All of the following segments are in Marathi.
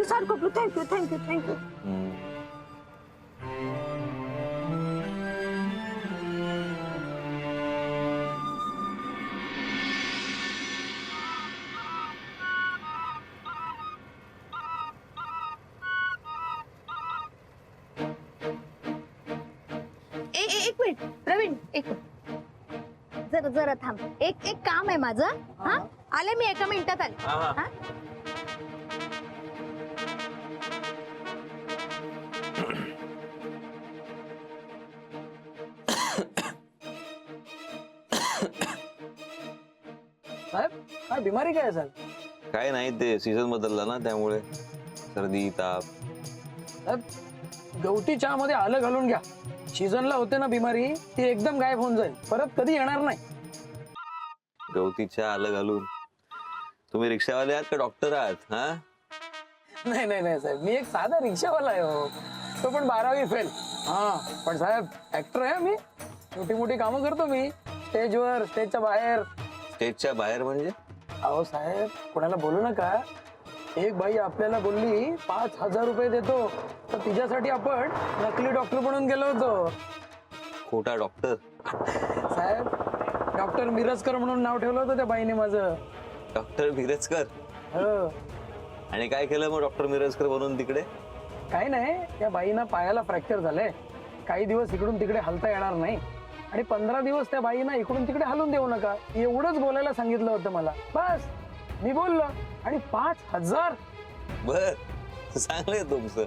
थँक्यू सारखं थँक्यू थँक्यू थँक्यू. एक मिनिट प्रवीण, एक मिनिट जरा जरा थांब. एक एक काम आहे माझं. हा आले मी, एका मिनिटात आले. हा साहेब काय बिमारी काय साहेब? काय नाही, ते सीझन बदलला ना त्यामुळे सर्दी ताप. साहेब गवती चहा मध्ये आलं घालून घ्या. सीझनला होते ना बिमारी, ती एकदम गायब होऊन जाईल, परत कधी येणार नाही. गवतीच्या आलं घालून? तुम्ही रिक्षावाले आहात का डॉक्टर आहात? हा नाही नाही नाही साहेब, मी एक साधा रिक्षावाला आहे हो. तो पण 12वी फेल. हा पण साहेब ऍक्टर आहे मी. छोटी मोठी कामं करतो मी, स्टेजवर, स्टेजच्या बाहेर. स्टेजच्या बाहेर म्हणजे? अहो साहेब कोणाला बोलू नका. एक बाई आपल्याला बोलली 5,000 रुपये देतो, तर तिच्यासाठी आपण नकली डॉक्टर बनून गेलो होतो. खोटा डॉक्टर? साहेब डॉक्टर मिरजकर म्हणून नाव ठेवलं होतं त्या बाईने माझं. डॉक्टर मिरजकर? हो. आणि काय केलं मग डॉक्टर मिरजकर बनून तिकडे? काही नाही, त्या बाईना पायाला फ्रॅक्चर झालंय. काही दिवस इकडून तिकडे हलता येणार नाही, आणि 15 दिवस त्या बाईना इकडून तिकडे हलून देऊ नका, एवढंच बोलायला सांगितलं होतं मला. बस मी बोललो, आणि 5,000. बर, चांगलंय तुमचं.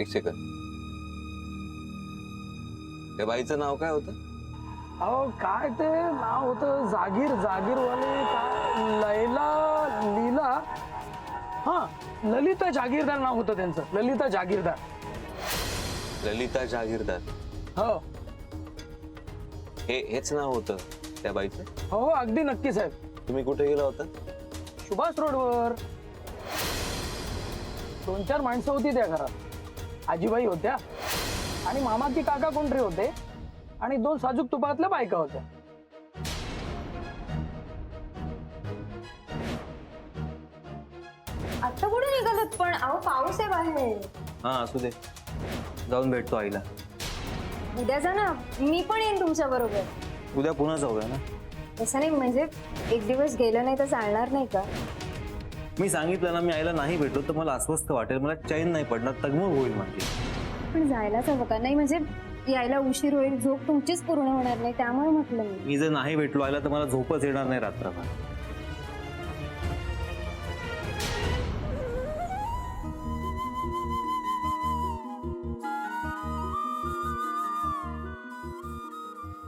एक सेकंड, त्या बाईचं नाव काय होतं? अहो काय ते नाव होतं, जागीरवाले काय, लीला. हा ललिता जागीरदार नाव होतं त्यांचं, ललिता जागीरदार. ललिता जागीरदार? हो हेच नाव होतं त्या बाईचं? हो अगदी नक्की साहेब. तुम्ही कुठे गेला होता? सुभाष रोडवर. 2-4 माणसं होती त्या घरात. आजीबाई होत्या, आणि मामा की काका कोणतरी होते, आणि 2 साजूक तुपातल्या बायका होत्या. आता कुठे निघालात पण? अहो पाऊस आहे बाहेर. हा असू दे, जाऊन भेटतो आईला. उद्या जा ना, मी पण येईन तुमच्या बरोबर. उद्या पुन्हा जाऊया ना. तसं नाही, म्हणजे एक दिवस गेलं नाही तर चालणार नाही का? मी सांगितलं ना, मी आईला नाही भेटलो तर मला अस्वस्थ वाटेल, मला चैन नाही पडणार, तगमग होईल माझी. पण जायलाच हवं का? नाही म्हणजे यायला उशीर होईल, झोप तुमचीच पूर्ण होणार नाही, त्यामुळे म्हटलं मी जर नाही भेटलो आईला तर मला झोपच येणार नाही रात्रभर.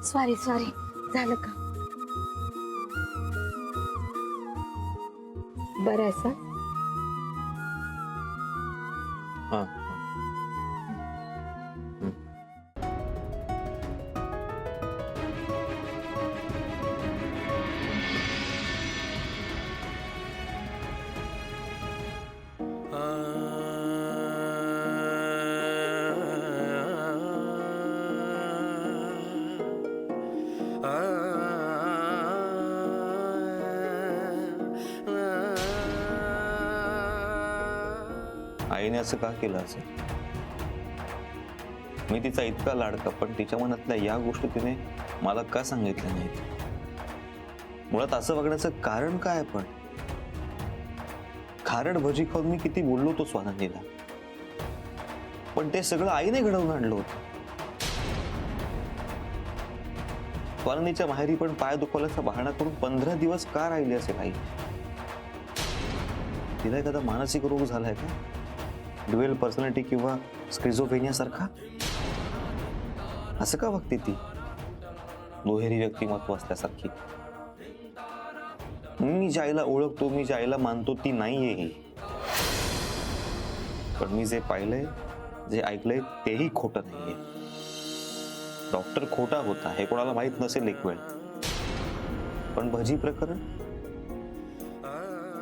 सॉरी झालं का? बरं आहे सर. हा आईने असं का केलं असेल? मी तिचा इतका लाडका, पण तिच्या मनातल्या या गोष्टी तिने मला का सांगितल्या नाहीत? मुळात असं वागण्याचं कारण काय? पण खारट भजी खाऊन मी किती बोललो होतो स्वानंदीला, पण ते सगळं आईने घडवून आणलं होतं. स्वानंदीच्या माहेरी पण पाय दुखवल्याचा बहाणा करून 15 दिवस का राहिली असेल आई? तिला एखादा मानसिक रोग झालाय का? ड्युअल पर्सनॅलिटी किंवा स्किझोफ्रेनिया सारखा? असं का वागते ती दुहेरी व्यक्तिमत्व असल्यासारखी? मी ज्या आईला ओळखतो, मी ज्या आईला मानतो ती नाहीये ही. पण मी जे पाहिलंय, जे ऐकलंय तेही खोटं नाहीये. डॉक्टर खोटा होता हे कोणाला माहित नसेल एक वेळ, पण भजी प्रकरण,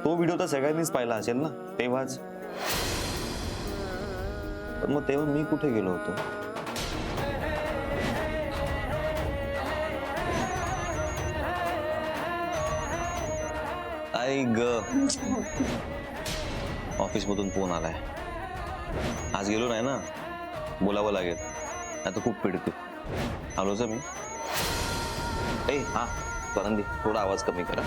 तो व्हिडिओ तर सगळ्यांनीच पाहिला असेल ना तेव्हाच. पण मग तेव्हा मी कुठे गेलो होतो? आई ग, ऑफिस मधून फोन आलाय. आज गेलो नाही ना, बोलावं लागेल, आता खूप पिडते. आलोच मी. ए हा स्वानंदी, थोडा आवाज कमी करा.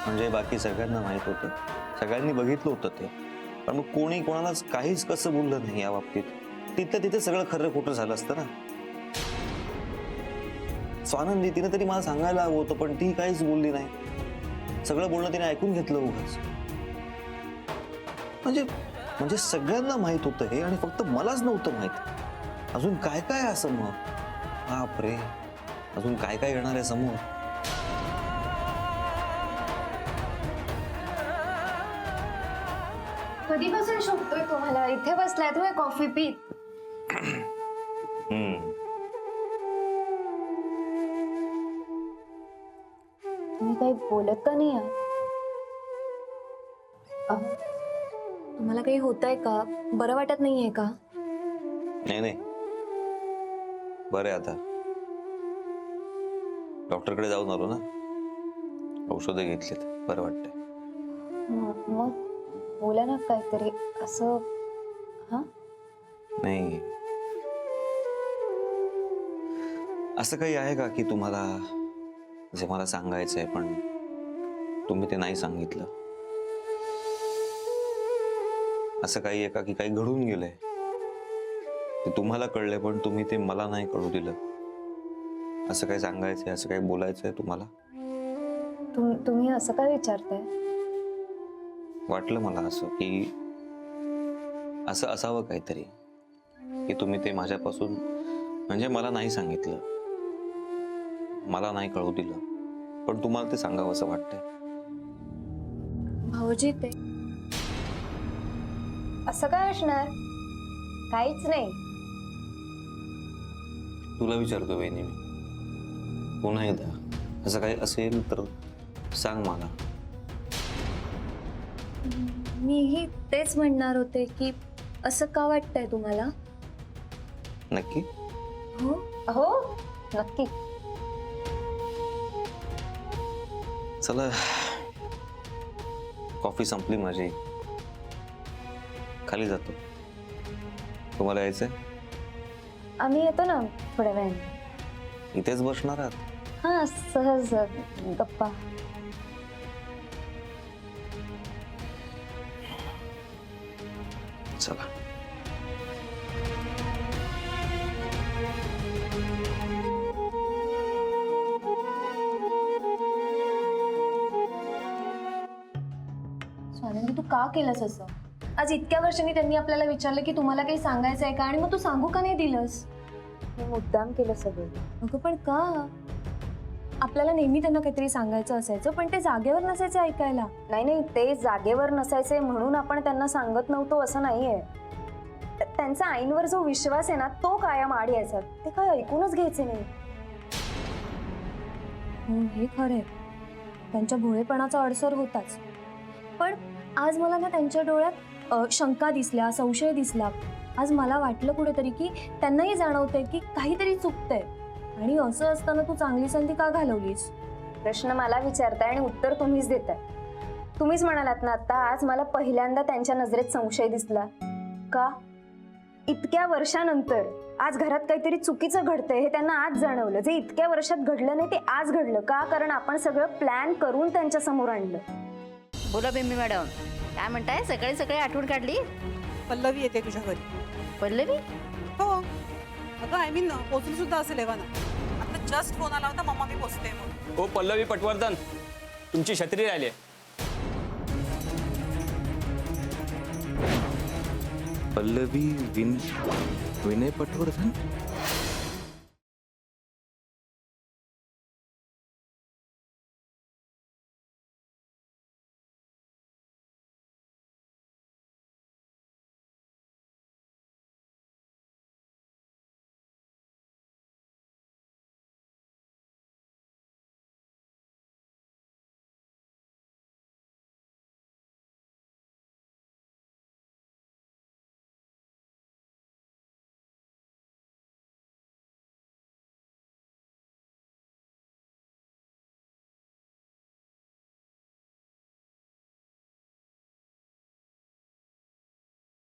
म्हणजे बाकी सगळ्यांना माहित होतं, सगळ्यांनी बघितलं होतं ते, पण मग कोणी कोणालाच काहीच कसं बोललं नाही या बाबतीत. तिथं तिथे सगळं खरं खोटं झालं असतं ना. स्वानंदी तिने तरी मला सांगायला हवं होतं, पण ती काहीच बोलली नाही. सगळं बोलणं तिने ऐकून घेतलं उगाच. म्हणजे सगळ्यांना माहित होतं हे, आणि फक्त मलाच नव्हतं माहित. अजून काय काय असं मग, बापरे, अजून काय काय येणार आहे समोर. कधीपासून शोधतोय तुम्हाला? इथे बसलाय तुम्ही कॉफी पीत. तुम्ही काही बोलत का नाही आहात? तुम्हाला काही होतंय का? बरं वाटत नाहीये का? नाही बरं आहे आता. डॉक्टरकडे जाऊन आलो ना, औषधं घेतलीत, बरं वाटतंय. मग बोला ना काहीतरी असं. हा, नाही, असं काही आहे का की तुम्हाला जे मला सांगायचंय पण तुम्ही ते नाही सांगितलं? असं काही आहे का की काही घडून गेलंय ते तुम्हाला कळलंय पण तुम्ही ते मला नाही कळू दिलं? असं काही सांगायचंय, असं काही बोलायचंय तुम्हाला? तुम्ही असं काय विचारताय? वाटलं मला असं की असं असावं काहीतरी की तुम्ही ते माझ्यापासून, म्हणजे मला नाही सांगितलं, मला नाही कळू दिलं, पण तुम्हाला ते सांगावं असं वाटतंय. भाऊजी, ते असं काय असणार? काहीच नाही. तुला विचारतो वहिनी मी पुन्हा एकदा, असं काही असेल तर सांग मला. मीही तेच म्हणणार होते की असं का वाटतंय तुम्हाला? नक्की? हो हो, नक्की. चला, कॉफी संपली माझी, खाली जातो. तुम्हाला यायचंय? आम्ही येतो ना थोड्या वेळाने. इथेच बसणार आहात? हा, सहज गप्पा. चला. स्वानंदी, तू का केलंस असं? आज इतक्या वर्षांनी त्यांनी आपल्याला विचारलं की तुम्हाला काही सांगायचं आहे का, आणि मग तू सांगू का नाही दिलंस? मी मुद्दाम केलं सगळं. अगं पण का? आपल्याला नेहमी त्यांना काहीतरी सांगायचं असायचं, पण ते जागेवर नसायचं ऐकायला. नाही, ते जागेवर नसायचे म्हणून आपण त्यांना सांगत नव्हतो असं नाहीये. त्यांचा आईंवर जो विश्वास आहे ना, तो कायम आड यायचा. ते काय ऐकूनच घ्यायचे नाही. हे खरंय, त्यांच्या भोळेपणाचा अडसर होताच. पण आज मला ना त्यांच्या डोळ्यात शंका दिसल्या, संशय दिसला. आज मला वाटलं कुठेतरी की त्यांनाही जाणवतंय की काहीतरी चुकतंय. आणि असं असताना तू चांगली संधी का घालवलीस? प्रश्न मला विचारताय आणि उत्तर तुम्हीच देताय. तुम्हीच म्हणालात ना आता, आज मला पहिल्यांदा त्यांच्या नजरेत संशय दिसला. का? इतक्या वर्षानंतर आज घरात काहीतरी चुकीचं घडतंय हे त्यांना आज जाणवलं. जे इतक्या वर्षात घडलं नाही ते आज घडलं. का? कारण आपण सगळं प्लॅन करून त्यांच्या समोर आणलं. बोला बिंबी मॅडम, काय म्हणताय? सकाळी सकाळी आठवण काढली. पल्लवी येते तुझ्या घरी. पल्लवी? हो अगं, आय मीन पोचली सुद्धा असेल एव्हा ना. आता जस्ट फोन आला होता, मम्मा मी पोचते म्हणून. हो पल्लवी पटवर्धन, तुमची छत्री राहिली. पल्लवी विनय पटवर्धन?